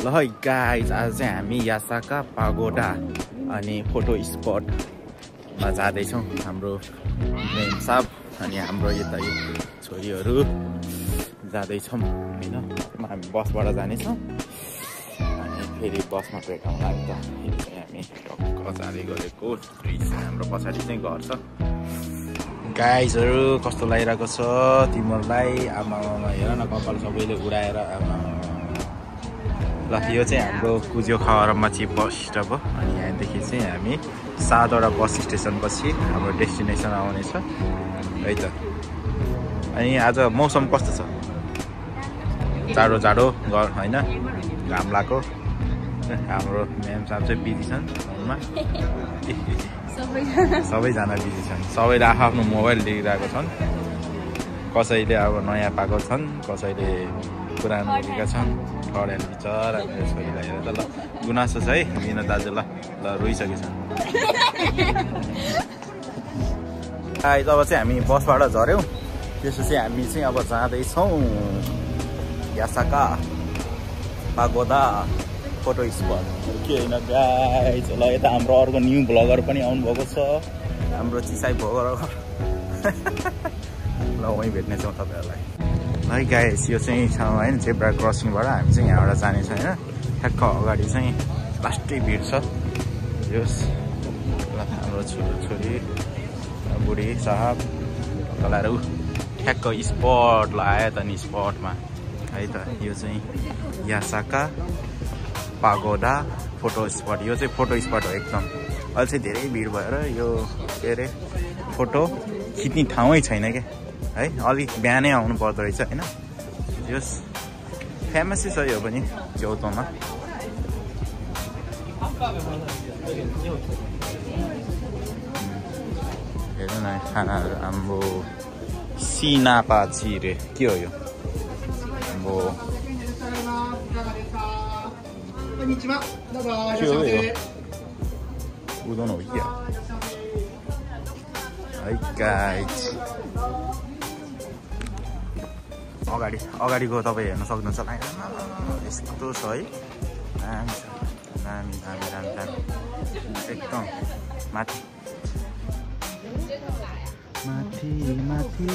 ल है गाइज आज चाहिँ हामी यासाका पागोडा अनि फोटो स्पटमा जाँदैछौँ। हाम्रो मेम साहब अनि हाम्रो यता छोरीहरू जाँदैछौँ होइन। हामी बसबाट जानेछौँ अनि फेरि बसमा भेटौँला नि त। फेरि चाहिँ हामी टक्क जाँदै गरेको हाम्रो पछाडि चाहिँ घर छ। गाइजहरू कस्तो लागिरहेको छ तिमीहरूलाई? आमामा हेर न कपाल सबैले उडाएर आमा। ल यो चाहिँ हाम्रो कुजियो खवरमा चाहिँ बस स्टप हो। अनि यहाँदेखि चाहिँ हामी 7वटा बस स्टेसनपछि हाम्रो डेस्टिनेसन आउनेछ है त। अनि आज मौसम कस्तो छ? जाडो जाडो होइन, घाम लाग्यो। हाम्रो म्याम साहब चाहिँ बिजी छन् फोनमा। सबैजना बिजी छन्। सबैले आफ्नो मोबाइल लिइरहेको छन्। कसैले अब नयाँ पाएको छन्, कसैले पुरानो लिएका छन्। खडेन बिचरा मेरो छोरीलाई हेर त। ल गुनासो छ है मिना दाजु। ल ल रोइसकेछ। जब चाहिँ हामी बसबाट झऱ्यौँ त्यसपछि हामी चाहिँ अब जाँदैछौँ यासाका पागोडा फोटो स्पट। के होइन गाइज। ल यता हाम्रो अर्को न्यू भ्लगर पनि आउनुभएको छ, हाम्रो चिसाई भ्लगर। ल वहीँ भेट्नेछौँ तपाईँहरूलाई है गाइज। यो चाहिँ छ होइन जेब्रा क्रसिङबाट हामी चाहिँ यहाँबाट जानेछ होइन। ठ्याक्क अगाडि चाहिँ लास्टै भिड छ। यस हाम्रो छोरी बुढी साहब लगाएर ठ्याक्क स्पट लगायो त नि स्पटमा है त। यो चाहिँ यासाका पागोडा फोटो स्पट। यो चाहिँ फोटो स्पट हो एकदम। अहिले चाहिँ धेरै भिड भएर यो के अरे फोटो खिच्ने ठाउँै छैन क्या है। अलिक बिहानै आउनु पर्दो रहेछ होइन। यस फेमसै छ यो पनि च्याउतोमा। हेर्नु न खानाहरू हाम्रो सिनापाची रे के हो यो? हाम्रो के हो यो? उदन हो क्या है गाइज? अगाडिको तपाईँ हेर्न सक्नुहुन्छ। यस्तो छ है, दामी छ, दामी दामी दामी दामी एकदम माथि माथि माथि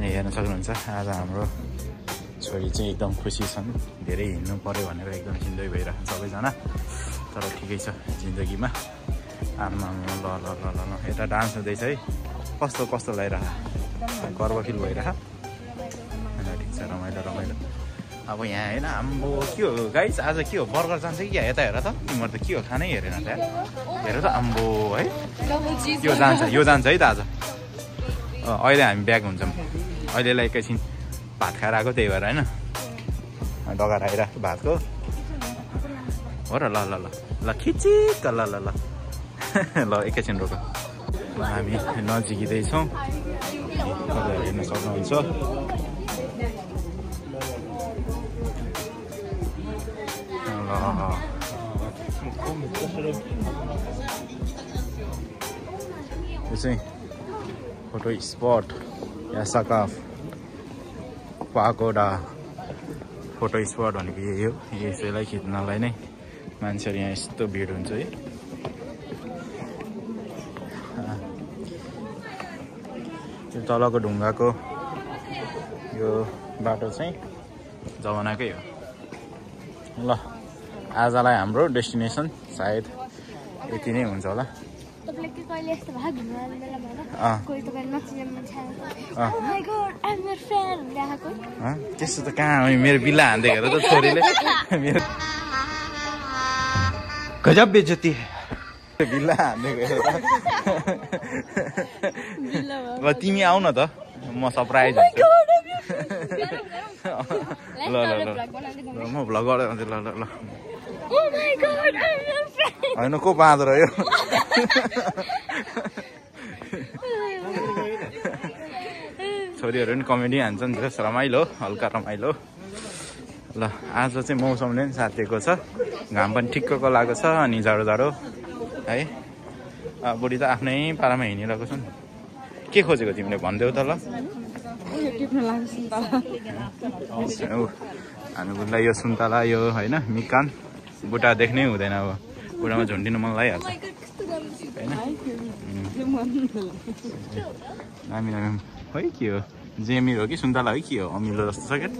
हेर्न सक्नुहुन्छ। आज हाम्रो छोरी चाहिँ एकदम खुसी छन्। धेरै हिँड्नु पऱ्यो भनेर एकदम जिन्दगी भइरहेको सबैजना। तर ठिकै छ जिन्दगीमा। आमा ल ल ल ल ल यता डान्स हुँदैछ है। कस्तो कस्तो भइरह गर्व फिल भइरह। ठिक छ, रमाइलो रमाइलो। अब यहाँ होइन हाम्रो के हो गाइस? आज के हो? बर्गर जान्छ कि क्या? यता हेर त तिमीहरू त के हो खानै हेरेन त? हेर त आम्बो है। यो जान्छ, यो जान्छ है त आज। अहिले हामी ब्याक हुन्छौँ। अहिलेलाई एकैछिन भात खाएर आएको त्यही भएर होइन। डगाएर आइरहेको भातको हो र। ल ल ल ल खिचिक ल ल ल ल एकैछिन रोक। हामी नजिकिँदैछौँ, तपाईँहरू हेर्न सक्नुहुन्छ। यो चाहिँ photo spot Yasaka pagoda photo spot भनेको यही हो। यसैलाई खिच्नलाई नै मान्छेहरू यहाँ यस्तो भिड हुन्छ है। यो तलको ढुङ्गाको यो बाटो चाहिँ जमानाकै हो। ल आजलाई हाम्रो डेस्टिनेसन सायद यति नै हुन्छ होला। त्यस्तो त कहाँ हो? मेरो बिल्ला हान्दै हेर त छोरीले। मेरो गजब बेइज्जती बिल्ला हान्दै गएर। ल तिमी आऊ न त, म सरप्राइज हुन्छु। ल ल ल म भ्लग गर्दै हुन्छु। ल ल ल होइन को बाँदो रह्यो? छोरीहरू पनि कमेडी हान्छन्। जस रमाइलो, हल्का रमाइलो। ल आज चाहिँ मौसमले पनि साथ दिएको छ। घाम पनि ठिक्कको लागेको छ अनि जाडो जाडो है। बुढी त आफ्नै पारामा हिँडिरहेको छन्। के खोजेको तिमीले भनिदेऊ त? ल हामीलाई यो सुन्तला यो होइन मिकान बुटा देख्नै हुँदैन अब बुटामा झुन्डिनु मन लागिहाल्छ होइन दामी दामी है के हो जेमिर हो कि सुन्तला है के हो अमिलो जस्तो छ क्या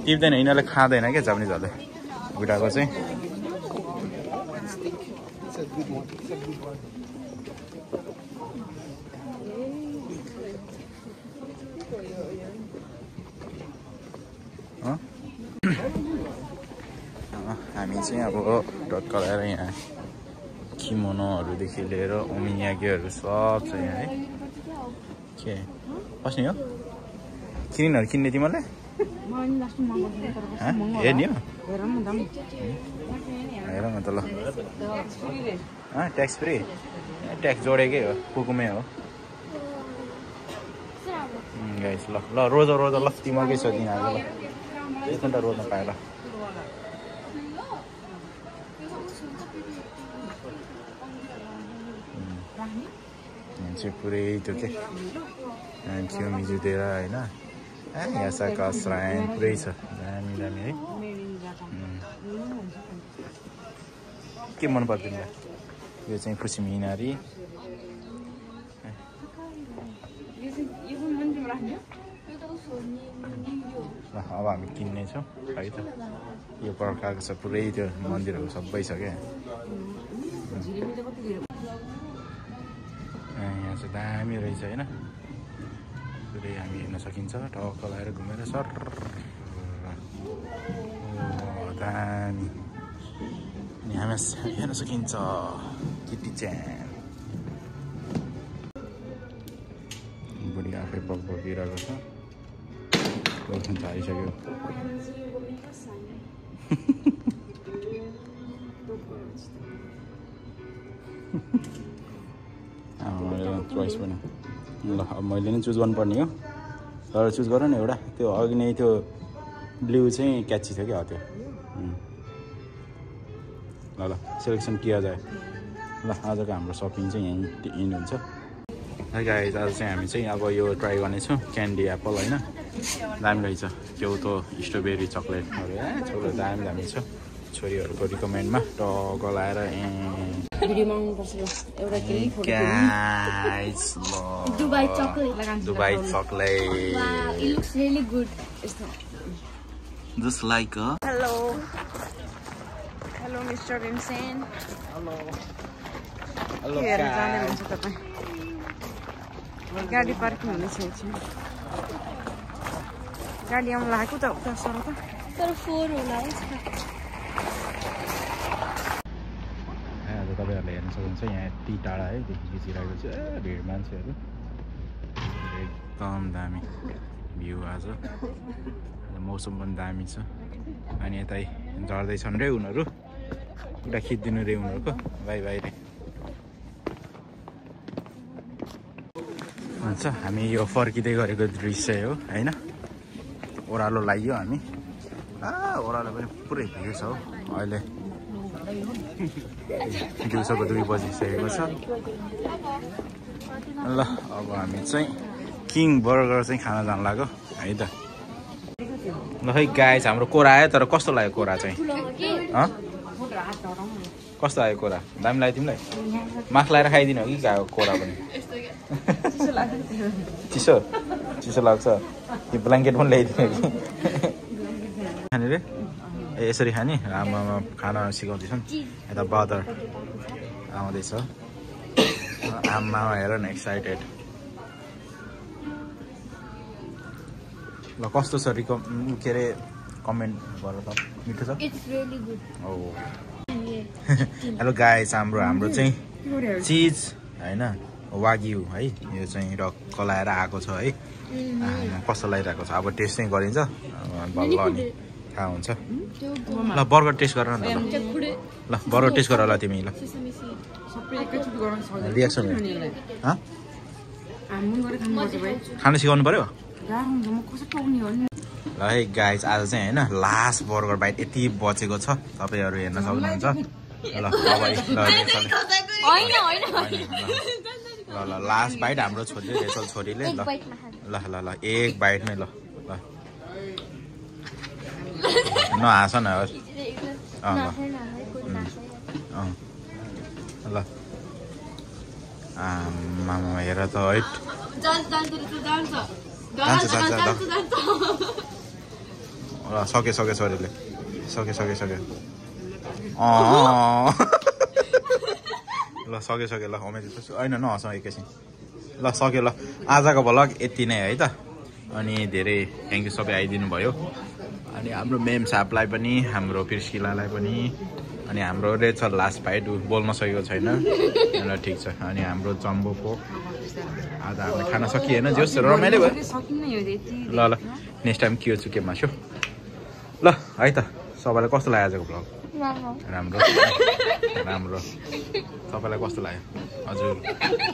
टिप्दैन यिनीहरूले खाँदैन क्या जापानिजहरूले बुटाको चाहिँ हामी चाहिँ अब टक्क लगाएर यहाँ किमोनोहरूदेखि लिएर ओमियागीहरू सब छ यहाँ है के बस्ने हो किनिनहरू किन्ने तिमीहरूले हेर्ने हो हेर न त ल ट्याक्स फ्री ट्याक्स जोडेकै हो कुकुमै हो गाइस ल ल रोज रोज ल तिमीहरूकै छ तिनीहरू ल एकपल्ट रोज्न पाएँ ल चाहिँ पुरै त्यो के थियो मिजुतिर होइन यासाका श्राइन पुरै छ दामी दामी है के मन पर्छ तिमीलाई यो चाहिँ खुसी मिनारी अब हामी किन्नेछौँ है त यो प्रकारको छ पुरै त्यो मन्दिरहरू सबै छ क्या यहाँ चाहिँ दामी रहेछ होइन पुरै हामी हेर्न सकिन्छ टक्क लगाएर घुमेर सर दामी अनि हामी हेर्न सकिन्छ किटी च्यान बुढी आफै बग बगिरहेको छ बस्नु थालिसक्यो चोइस पनि ल अब मैले नै चुज गर्नुपर्ने हो तर चुज गर न एउटा त्यो अघि नै त्यो ब्लू चाहिँ क्याची थियो क्या त्यो ल ल सेलेक्सन किया जाए ल आजको हाम्रो सपिङ चाहिँ यहीँ इन हुन्छ गाइस आज चाहिँ हामी चाहिँ अब यो ट्राई गर्नेछौँ क्यान्डी एप्पल होइन दामी रहेछ क्याउतो स्ट्रबेरी चक्लेटहरू चक्लेट दामी दामी छ छोरीहरूको रिकमेन्डमा टक्क लगाएर Dubai chocolate. Dubai chocolate. Wow, it looks really good. Just like a. Hello. Hello, Mr. Vincent. Hello. Hello. गाडी पार्किङ हुने छेउछेउ गाडी आउनु लागेको त उता सर त तर 4 होला तपाईँहरूले हेर्न सक्नुहुन्छ यहाँ यति टाढा है देखि खिचिरहेको छ भिड मान्छेहरू एकदम दामी भ्यू आज मौसम पनि दामी छ अनि यता झर्दैछन् रे उनीहरू उता खिचिदिनु रे उनीहरूको बाई बाई रे हुन्छ हामी यो फर्किँदै गरेको दृश्य हो होइन ओह्रालो लाग्यो हामी ओह्रालो पनि पुरै भिड छ हो अहिले दिउँसोको 2 बजिसकेको छ ल अब हामी चाहिँ किङ बर्गर चाहिँ खान जान लाग्यो है त ल खै गाइस हाम्रो कोरा आयो तर कस्तो लाग्यो कोरा चाहिँ कस्तो आयो कोरा दामी लाग्यो तिमीलाई मास्क लगाएर खाइदिनु हो कि गएको कोरा पनि चिसो चिसो लाग्छ यो ब्ल्याङ्केट पनि ल्याइदिनु कि खाने रे ए यसरी खाने आमामा खाना सिकाउँदैछन् यता बदर आउँदैछ आमा हेर न एक्साइटेड ल कस्तो छ के अरे कमेन्ट गर त मिठो छ हेलो गाइस हाम्रो चाहिँ चिज होइन वाग्यू है यो चाहिँ रक्क लाएर आएको छ है कस्तो लागिरहेको छ अब टेस्ट चाहिँ गरिन्छ बल्ल अनि थाहा हुन्छ ल बर्गर टेस्ट गर न त ल बर्गर टेस्ट गर ल तिमी ल रिएक्सन खाना सिकाउनु पर्यो ल है गाइस आज चाहिँ होइन लास्ट बर्गर बाइट यति बचेको छ तपाईँहरू हेर्न सक्नुहुन्छ ल ल ल लास्ट बाइट हाम्रो छोरीले रेचल छोरीले ल ल ल ल एक बाइटमै ल ल नहाँस न ल मामा हेर त है ल सक्यो छोरीले सक्यो ल सक्यो ल उमेदी होइन नहँस एकैछिन ल सक्यो ल आजको भ्लग यति नै है त अनि धेरै थ्याङ्क यू सबै आइदिनु भयो अनि हाम्रो मेम साहबलाई पनि हाम्रो प्रिस्किलालाई पनि अनि हाम्रो रेचल लास्ट बाइट बोल्न सकेको छैन ल ठिक छ अनि हाम्रो जम्बोको आज हामीले खाना सकिएन जोस् रमाइलो भयो ल ल नेक्स्ट टाइम के छु के मासु ल है त सबैलाई कस्तो लाग्यो आजको भ्लग राम्रो सबैलाई कस्तो लाग्यो हजुर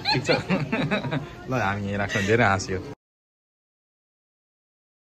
ठिक छ ल हामी यहाँ राख्छौँ धेरै हाँस्यो